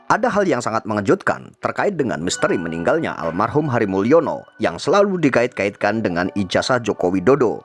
Ada hal yang sangat mengejutkan terkait dengan misteri meninggalnya almarhum Hari Mulyono yang selalu dikait-kaitkan dengan ijazah Joko Widodo.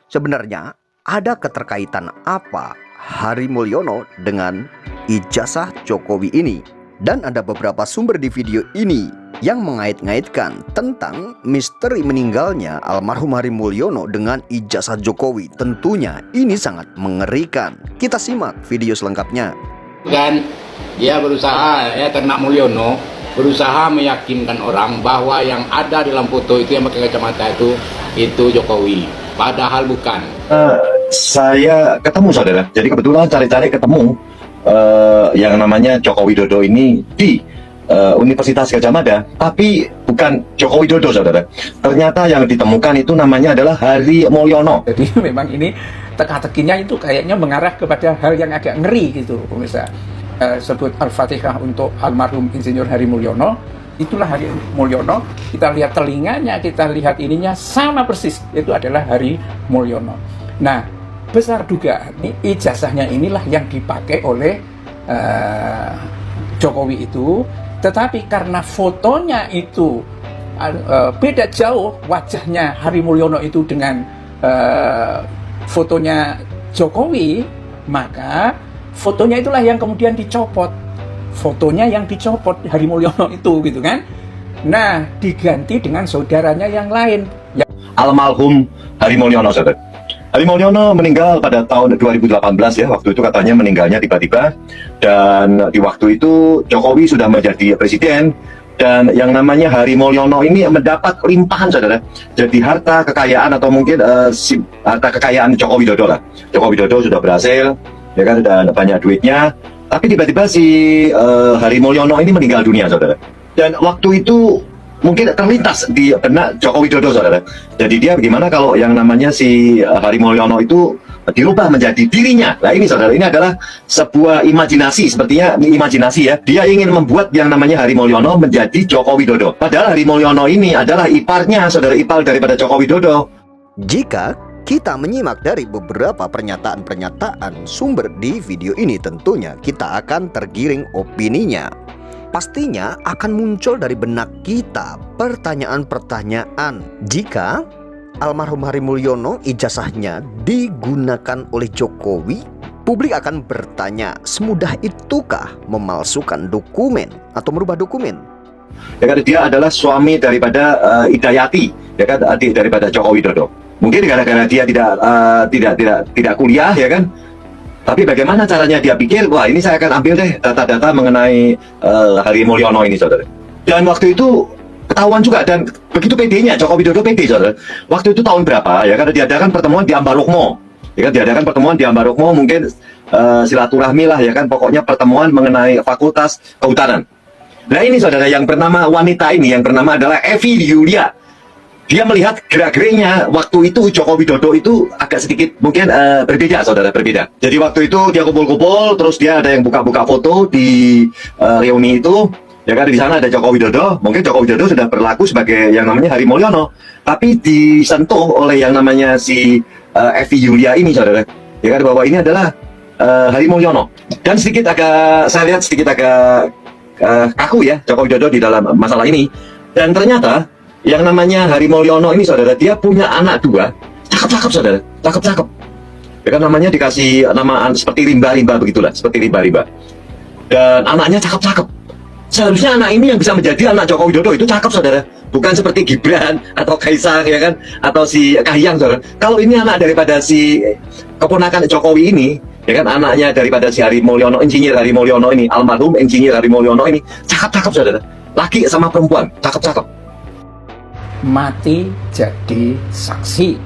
Sebenarnya ada keterkaitan apa Hari Mulyono dengan ijazah Jokowi ini? Dan ada beberapa sumber di video ini yang mengait-ngaitkan tentang misteri meninggalnya almarhum Hari Mulyono dengan ijazah Jokowi. Tentunya ini sangat mengerikan. Kita simak video selengkapnya. Dan dia berusaha, ternak Mulyono berusaha meyakinkan orang bahwa yang ada dalam foto itu yang pakai kacamata itu Jokowi, padahal bukan. Saya ketemu saudara, jadi kebetulan cari-cari ketemu yang namanya Joko Widodo ini di Universitas Gadjah Mada, tapi bukan Joko Widodo saudara. Ternyata yang ditemukan itu namanya adalah Hari Mulyono. Jadi memang ini teka-tekinya itu kayaknya mengarah kepada hal yang agak ngeri gitu, pemirsa. Sebut Al-Fatihah untuk almarhum Insinyur Hari Mulyono, itulah Hari Mulyono. Kita lihat telinganya, kita lihat ininya sama persis, itu adalah Hari Mulyono. Nah, besar dugaan ijazahnya inilah yang dipakai oleh Jokowi itu, tetapi karena fotonya itu beda jauh wajahnya Hari Mulyono itu dengan fotonya Jokowi, maka fotonya itulah yang kemudian dicopot. Fotonya yang dicopot Hari Mulyono itu gitu kan. Nah, diganti dengan saudaranya yang lain. Almarhum Hari Mulyono saudara. Hari Mulyono meninggal pada tahun 2018 ya. Waktu itu katanya meninggalnya tiba-tiba. Dan di waktu itu Jokowi sudah menjadi presiden. Dan yang namanya Hari Mulyono ini mendapat limpahan saudara. Jadi harta kekayaan atau mungkin harta kekayaan Joko Widodo lah. Joko Widodo sudah berhasil, ya kan, sudah banyak duitnya. Tapi tiba-tiba si Hari Mulyono ini meninggal dunia saudara. Dan waktu itu mungkin terlintas di benak Joko Widodo saudara. Jadi dia bagaimana kalau yang namanya si Hari Mulyono itu dirubah menjadi dirinya. Nah ini saudara, ini adalah sebuah imajinasi, sepertinya imajinasi ya. Dia ingin membuat yang namanya Hari Mulyono menjadi Joko Widodo. Padahal Hari Mulyono ini adalah iparnya, saudara ipar daripada Joko Widodo. Jika kita menyimak dari beberapa pernyataan-pernyataan sumber di video ini, tentunya kita akan tergiring opininya. Pastinya akan muncul dari benak kita pertanyaan-pertanyaan. Jika almarhum Hari Mulyono ijazahnya digunakan oleh Jokowi, publik akan bertanya, semudah itukah memalsukan dokumen atau merubah dokumen? Ya kan, dia adalah suami daripada Idayati, ya kan, adik daripada Joko Widodo. Mungkin gara-gara dia tidak kuliah, ya kan. Tapi bagaimana caranya dia pikir, wah ini saya akan ambil deh data-data mengenai Hari Mulyono ini saudara. Dan waktu itu ketahuan juga, dan begitu PD-nya, Joko Widodo PD saudara. Waktu itu tahun berapa, ya kan, diadakan pertemuan di Ambarukmo. Ya kan, diadakan pertemuan di Ambarukmo, mungkin silaturahmi lah, ya kan, pokoknya pertemuan mengenai Fakultas Kehutanan. Nah ini saudara, yang bernama wanita ini, yang bernama adalah Evi Yulia. Dia melihat gerak-geriknya waktu itu Joko Widodo itu agak sedikit mungkin berbeda saudara, berbeda. Jadi waktu itu dia kumpul-kumpul, terus dia ada yang buka-buka foto di reuni itu, ya kan, di sana ada Joko Widodo. Mungkin Joko Widodo sudah berlaku sebagai yang namanya Hari Mulyono, tapi disentuh oleh yang namanya si Evi Yulia ini saudara, ya kan, bahwa ini adalah Hari Mulyono. Dan sedikit agak, saya lihat sedikit agak kaku ya Joko Widodo di dalam masalah ini. Dan ternyata yang namanya Hari Mulyono ini saudara, dia punya anak dua, cakep-cakep saudara, cakep-cakep. Ya kan, namanya dikasih nama seperti rimba-rimba begitulah, seperti rimba-rimba. Dan anaknya cakep-cakep. Seharusnya anak ini yang bisa menjadi anak Joko Widodo itu cakep saudara, bukan seperti Gibran atau Kaisang, ya kan, atau si Kahiyang saudara. Kalau ini anak daripada si keponakan Jokowi ini, ya kan, anaknya daripada si Hari Mulyono, Insinyur Hari Mulyono ini, almarhum Insinyur Hari Mulyono ini, cakep-cakep saudara. Laki sama perempuan, cakep-cakep. Mati jadi saksi.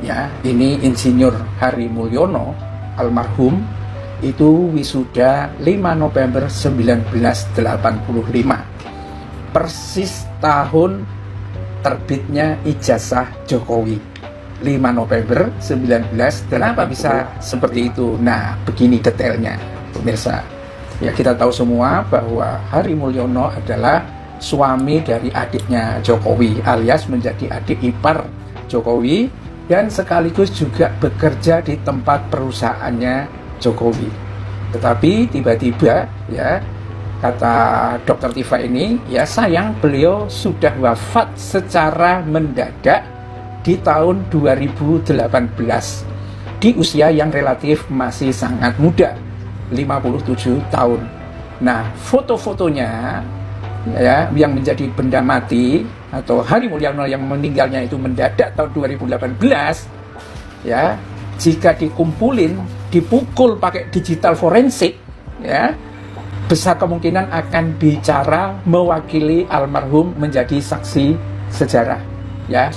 Ya, ini Insinyur Hari Mulyono almarhum itu wisuda 5 November 1985. Persis tahun terbitnya ijazah Jokowi. 5 November 19. Kenapa bisa seperti itu? Nah, begini detailnya, pemirsa. Ya, kita tahu semua bahwa Hari Mulyono adalah suami dari adiknya Jokowi, alias menjadi adik ipar Jokowi, dan sekaligus juga bekerja di tempat perusahaannya Jokowi. Tetapi tiba-tiba ya kata Dr. Tifa ini, ya sayang beliau sudah wafat secara mendadak di tahun 2018 di usia yang relatif masih sangat muda, 57 tahun. Nah, foto-fotonya ya yang menjadi benda mati atau Hari Mulyono yang meninggalnya itu mendadak tahun 2018, ya jika dikumpulin, dipukul pakai digital forensik, ya besar kemungkinan akan bicara mewakili almarhum menjadi saksi sejarah, ya.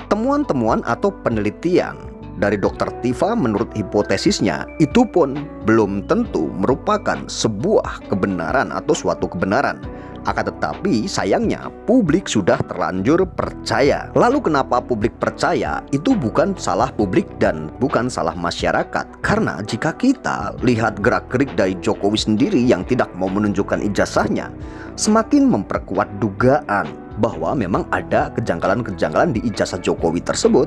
Temuan-temuan atau penelitian dari Dr. Tifa menurut hipotesisnya itu pun belum tentu merupakan sebuah kebenaran atau suatu kebenaran. Akan tetapi sayangnya publik sudah terlanjur percaya. Lalu kenapa publik percaya? Itu bukan salah publik dan bukan salah masyarakat. Karena jika kita lihat gerak-gerik dari Jokowi sendiri yang tidak mau menunjukkan ijazahnya, semakin memperkuat dugaan bahwa memang ada kejanggalan-kejanggalan di ijazah Jokowi tersebut.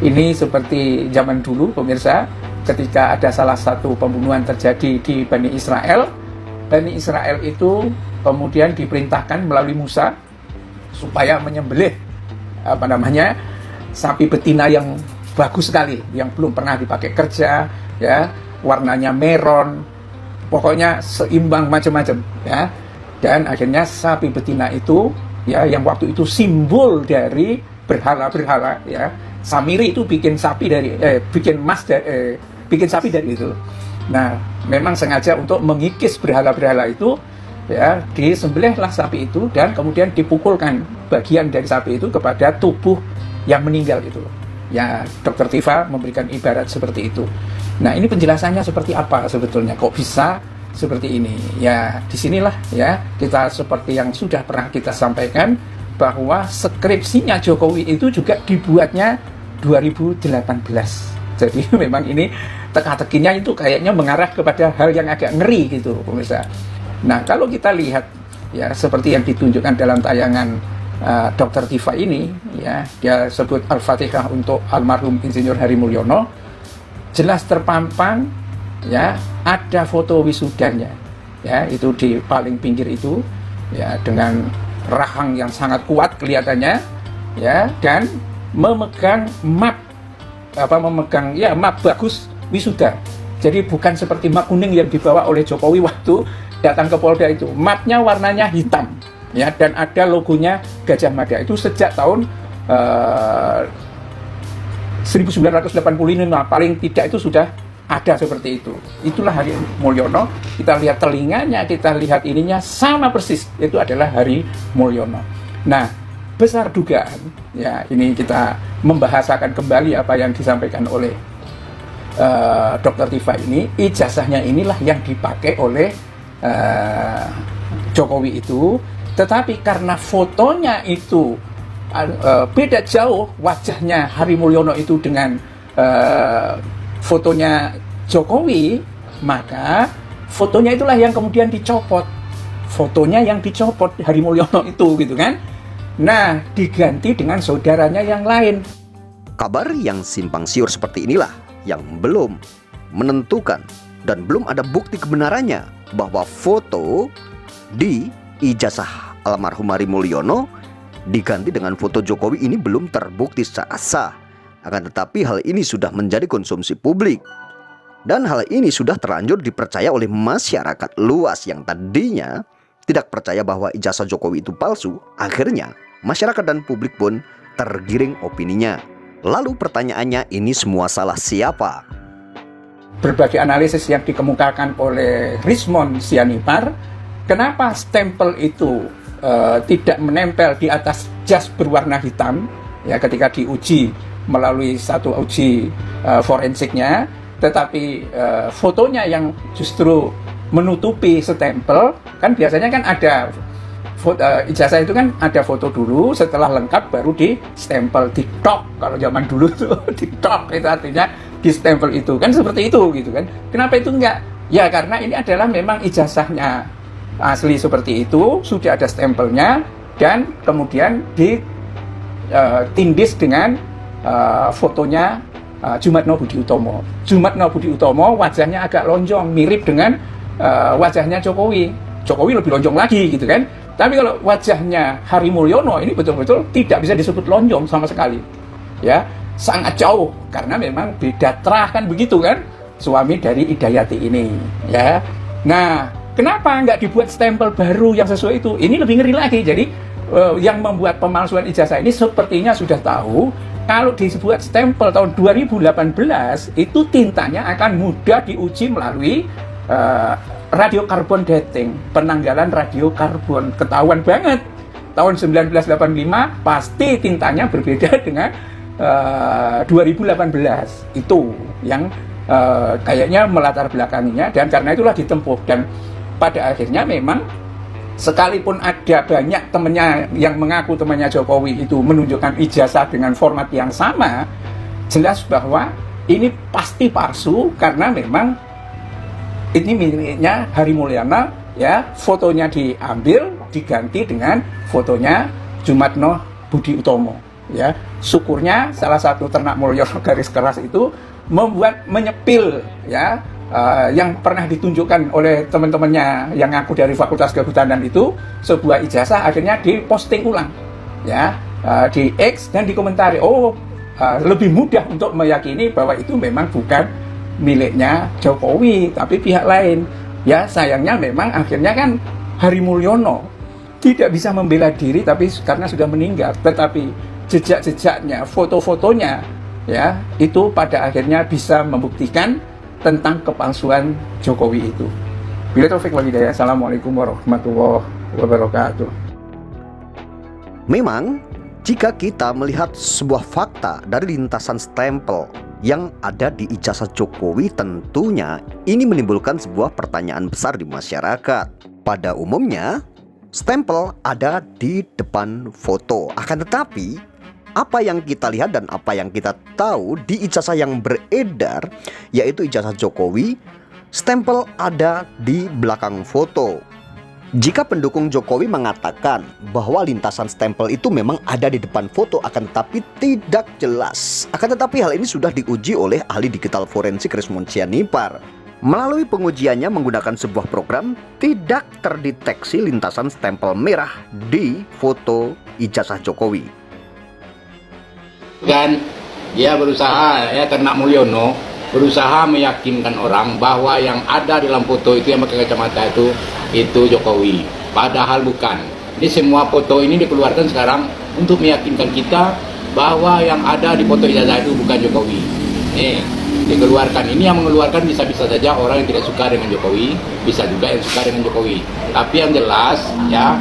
Ini seperti zaman dulu pemirsa, ketika ada salah satu pembunuhan terjadi di Bani Israel. Bani Israel itu kemudian diperintahkan melalui Musa supaya menyembelih sapi betina yang bagus sekali, yang belum pernah dipakai kerja, ya, warnanya meron, pokoknya seimbang macam-macam, ya. Dan akhirnya sapi betina itu, ya, yang waktu itu simbol dari berhala-berhala, ya. Samiri itu bikin sapi dari bikin sapi dari itu. Nah, memang sengaja untuk mengikis berhala-berhala itu, ya, disembelihlah sapi itu dan kemudian dipukulkan bagian dari sapi itu kepada tubuh yang meninggal itu. Ya, Dr. Tifa memberikan ibarat seperti itu. Nah, ini penjelasannya seperti apa sebetulnya? Kok bisa seperti ini? Ya, disinilah ya kita seperti yang sudah pernah kita sampaikan bahwa skripsinya Jokowi itu juga dibuatnya 2018. Jadi memang ini teka-tekinya itu kayaknya mengarah kepada hal yang agak ngeri gitu, pemirsa. Nah, kalau kita lihat ya seperti yang ditunjukkan dalam tayangan Dr. Tifa ini, ya, dia sebut Al-Fatihah untuk almarhum Insinyur Hari Mulyono, jelas terpampang, ya, ada foto wisudanya, ya, itu di paling pinggir itu, ya, dengan rahang yang sangat kuat kelihatannya, ya, dan memegang map bagus wisuda. Jadi bukan seperti map kuning yang dibawa oleh Jokowi waktu datang ke Polda itu. Mapnya warnanya hitam, ya, dan ada logonya Gajah Mada. Itu sejak tahun 1985 paling tidak itu sudah ada seperti itu. Itulah Hari Mulyono. Kita lihat telinganya, kita lihat ininya sama persis. Itu adalah Hari Mulyono. Nah, besar dugaan, ya, ini kita membahasakan kembali apa yang disampaikan oleh Dr. Tifa ini. Ijazahnya inilah yang dipakai oleh Jokowi itu, tetapi karena fotonya itu beda jauh wajahnya Hari Mulyono itu dengan fotonya Jokowi, maka fotonya itulah yang kemudian dicopot. Fotonya yang dicopot Hari Mulyono itu, gitu kan. Nah, diganti dengan saudaranya yang lain. Kabar yang simpang siur seperti inilah yang belum menentukan dan belum ada bukti kebenarannya bahwa foto di ijazah almarhum Hari Mulyono diganti dengan foto Jokowi ini belum terbukti secara sah. Akan tetapi hal ini sudah menjadi konsumsi publik. Dan hal ini sudah terlanjur dipercaya oleh masyarakat luas yang tadinya tidak percaya bahwa ijazah Jokowi itu palsu. Akhirnya masyarakat dan publik pun tergiring opininya. Lalu pertanyaannya, ini semua salah siapa? Berbagai analisis yang dikemukakan oleh Rismond Sianipar, kenapa stempel itu tidak menempel di atas jas berwarna hitam, ya, ketika diuji melalui satu uji forensiknya, tetapi fotonya yang justru menutupi stempel. Kan biasanya kan ada ijazah itu kan ada foto dulu, setelah lengkap baru di stempel, di tok. Kalau zaman dulu tuh di tok itu artinya di stempel itu kan seperti itu, gitu kan. Kenapa itu enggak? Ya karena ini adalah memang ijazahnya asli seperti itu, sudah ada stempelnya, dan kemudian ditindis dengan fotonya Jumatno Budi Utomo. Jumatno Budi Utomo wajahnya agak lonjong, mirip dengan wajahnya Jokowi. Jokowi lebih lonjong lagi gitu kan. Tapi kalau wajahnya Hari Mulyono ini betul-betul tidak bisa disebut lonjong sama sekali. Ya, sangat jauh karena memang beda terah kan begitu kan, suami dari Idayati ini ya. Nah, kenapa nggak dibuat stempel baru yang sesuai itu? Ini lebih ngeri lagi. Jadi yang membuat pemalsuan ijazah ini sepertinya sudah tahu kalau dibuat stempel tahun 2018 itu tintanya akan mudah diuji melalui radiokarbon dating, penanggalan radiokarbon. Ketahuan banget tahun 1985 pasti tintanya berbeda dengan 2018 itu yang kayaknya melatar belakanginya, dan karena itulah ditempuh. Dan pada akhirnya memang sekalipun ada banyak temannya yang mengaku temannya Jokowi itu menunjukkan ijazah dengan format yang sama, jelas bahwa ini pasti palsu karena memang ini miliknya Hari Mulyono ya, fotonya diambil diganti dengan fotonya Jumatno Budi Utomo ya. Syukurnya salah satu ternak Mulyono garis keras itu menyepil ya yang pernah ditunjukkan oleh teman-temannya yang ngaku dari Fakultas Kehutanan itu sebuah ijazah, akhirnya diposting ulang ya di X dan dikomentari. Lebih mudah untuk meyakini bahwa itu memang bukan miliknya Jokowi tapi pihak lain ya. Sayangnya memang akhirnya kan Hari Mulyono tidak bisa membela diri tapi karena sudah meninggal, tetapi jejak-jejaknya, foto-fotonya ya itu pada akhirnya bisa membuktikan tentang kepalsuan Jokowi itu. Bila taufik wal hidayah. Assalamualaikum warahmatullahi wabarakatuh. Memang jika kita melihat sebuah fakta dari lintasan stempel yang ada di ijazah Jokowi, tentunya ini menimbulkan sebuah pertanyaan besar di masyarakat. Pada umumnya stempel ada di depan foto, akan tetapi apa yang kita lihat dan apa yang kita tahu di ijazah yang beredar, yaitu ijazah Jokowi, stempel ada di belakang foto. Jika pendukung Jokowi mengatakan bahwa lintasan stempel itu memang ada di depan foto, akan tetapi tidak jelas. Akan tetapi hal ini sudah diuji oleh ahli digital forensik Resmond Sianipar. Melalui pengujiannya menggunakan sebuah program, tidak terdeteksi lintasan stempel merah di foto ijazah Jokowi. Dan dia berusaha, ternak Mulyono berusaha meyakinkan orang bahwa yang ada dalam foto itu yang pakai kacamata itu Jokowi, padahal bukan. Ini semua foto ini dikeluarkan sekarang untuk meyakinkan kita bahwa yang ada di foto ijazah itu bukan Jokowi. Dikeluarkan. Ini yang mengeluarkan bisa-bisa saja orang yang tidak suka dengan Jokowi, bisa juga yang suka dengan Jokowi. Tapi yang jelas ya,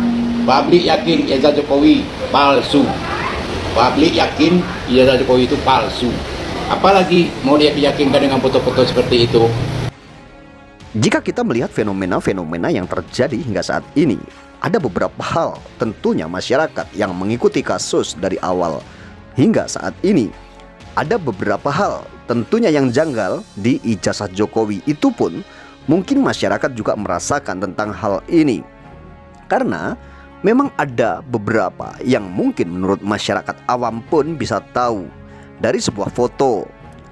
publik yakin ijazah Jokowi palsu. Publik yakin ijazah Jokowi itu palsu. Apalagi mau dia diyakinkan dengan foto-foto seperti itu. Jika kita melihat fenomena-fenomena yang terjadi hingga saat ini, ada beberapa hal tentunya masyarakat yang mengikuti kasus dari awal hingga saat ini. Ada beberapa hal tentunya yang janggal di ijazah Jokowi. Itu pun mungkin masyarakat juga merasakan tentang hal ini, karena memang ada beberapa yang mungkin menurut masyarakat awam pun bisa tahu dari sebuah foto,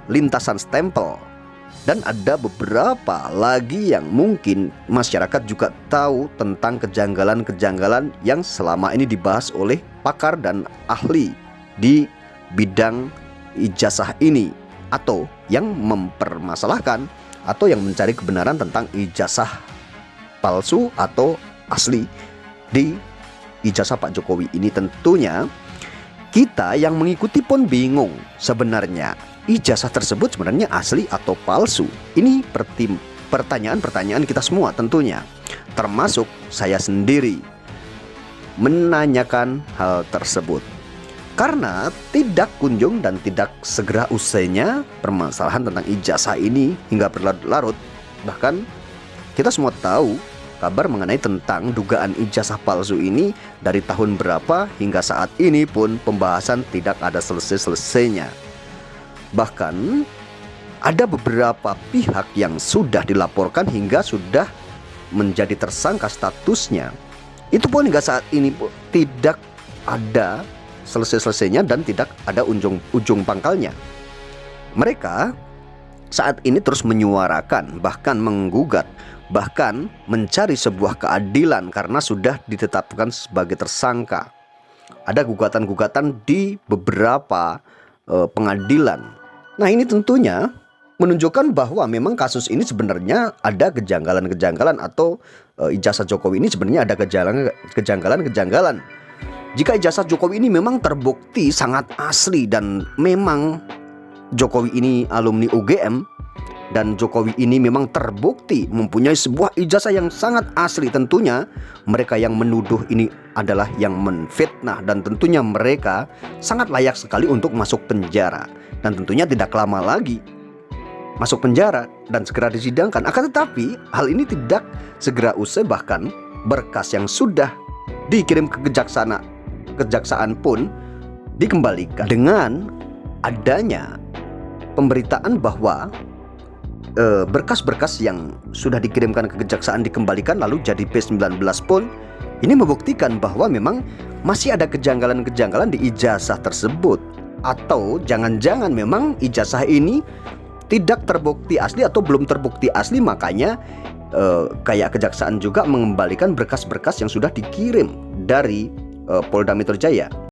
lintasan stempel. Dan ada beberapa lagi yang mungkin masyarakat juga tahu tentang kejanggalan-kejanggalan yang selama ini dibahas oleh pakar dan ahli di bidang ijazah ini, atau yang mempermasalahkan atau yang mencari kebenaran tentang ijazah palsu atau asli di ijazah Pak Jokowi ini. Tentunya kita yang mengikuti pun bingung sebenarnya ijazah tersebut sebenarnya asli atau palsu. Ini pertanyaan-pertanyaan kita semua tentunya, termasuk saya sendiri menanyakan hal tersebut. Karena tidak kunjung dan tidak segera usainya permasalahan tentang ijazah ini hingga berlarut-larut. Bahkan kita semua tahu kabar mengenai tentang dugaan ijazah palsu ini dari tahun berapa hingga saat ini pun pembahasan tidak ada selesai-selesainya. Bahkan ada beberapa pihak yang sudah dilaporkan hingga sudah menjadi tersangka statusnya. Itu pun hingga saat ini pun tidak ada selesai-selesainya dan tidak ada ujung pangkalnya. Mereka saat ini terus menyuarakan, bahkan menggugat bahkan mencari sebuah keadilan karena sudah ditetapkan sebagai tersangka. Ada gugatan-gugatan di beberapa pengadilan. Nah, ini tentunya menunjukkan bahwa memang kasus ini sebenarnya ada kejanggalan-kejanggalan, atau ijazah Jokowi ini sebenarnya ada kejanggalan-kejanggalan. Jika ijazah Jokowi ini memang terbukti sangat asli dan memang Jokowi ini alumni UGM dan Jokowi ini memang terbukti mempunyai sebuah ijazah yang sangat asli, tentunya mereka yang menuduh ini adalah yang menfitnah dan tentunya mereka sangat layak sekali untuk masuk penjara, dan tentunya tidak lama lagi masuk penjara dan segera disidangkan. Akan tetapi hal ini tidak segera usai, bahkan berkas yang sudah dikirim ke kejaksaan pun dikembalikan dengan adanya pemberitaan bahwa berkas-berkas yang sudah dikirimkan ke kejaksaan dikembalikan lalu jadi P19 pun. Ini membuktikan bahwa memang masih ada kejanggalan-kejanggalan di ijazah tersebut, atau jangan-jangan memang ijazah ini tidak terbukti asli atau belum terbukti asli, makanya kayak kejaksaan juga mengembalikan berkas-berkas yang sudah dikirim dari Polda Metro Jaya.